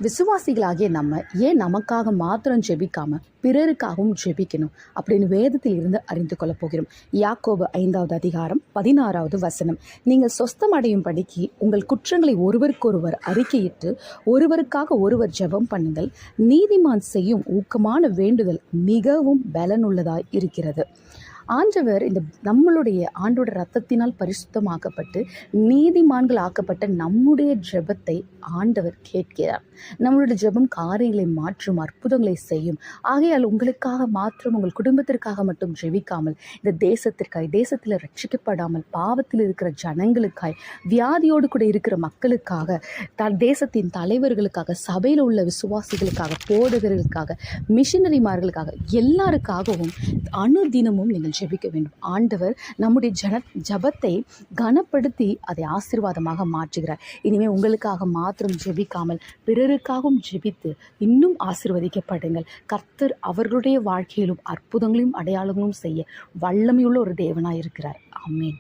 விசுவாசிகளாகிய நம்ம ஏன் நமக்காக மாத்திரம் ஜெபிக்காம பிறருக்காகவும் ஜெபிக்கணும் அப்படின்னு வேதத்தில் இருந்து அறிந்து கொள்ளப் போகிறோம். யாக்கோபு 5வது அதிகாரம் 16வது வசனம். நீங்கள் சொஸ்தமடையும் படிக்கு உங்கள் குற்றங்களை ஒருவருக்கொருவர் அறிக்கையிட்டு ஒருவருக்காக ஒருவர் ஜெபம் பண்ணுங்கள். நீதிமான் செய்யும் ஊக்கமான வேண்டுதல் மிகவும் பலனுள்ளதாய் இருக்கிறது. ஆண்டவர் நம்மளுடைய ஆண்டோட இரத்தத்தினால் பரிசுத்தமாக்கப்பட்டு நீதிமான்கள் ஆக்கப்பட்ட நம்முடைய ஜெபத்தை ஆண்டவர் கேட்கிறார். நம்மளுடைய ஜெபம் காரியங்களை மாற்றும், அற்புதங்களை செய்யும். ஆகையால் உங்களுக்காக மாத்திரம், உங்கள் குடும்பத்திற்காக மட்டும் ஜெபிக்காமல் இந்த தேசத்திற்காய், தேசத்தில் ரட்சிக்கப்படாமல் பாவத்தில் இருக்கிற ஜனங்களுக்காய், வியாதியோடு கூட இருக்கிற மக்களுக்காக, தேசத்தின் தலைவர்களுக்காக, சபையில் உள்ள விசுவாசிகளுக்காக, போதகர்களுக்காக, மிஷினரிமார்களுக்காக, எல்லாருக்காகவும் அனுதினமும் நீங்கள் ஜெபிக்க வேண்டும். ஆண்டவர் நம்முடைய ஜெபத்தை கனப்படுத்தி அதை ஆசீர்வாதமாக மாற்றுகிறார். இனிமேல் உங்களுக்காக மாத்திரம் ஜெபிக்காமல் பிறருக்காகவும் ஜெபித்து இன்னும் ஆசீர்வதிக்கப்படுங்கள். கர்த்தர் அவர்களுடைய வாழ்க்கையிலும் அற்புதங்களையும் அடையாளங்களும் செய்ய வல்லமையுள்ள ஒரு தேவனாய் இருக்கிறார். ஆமென்.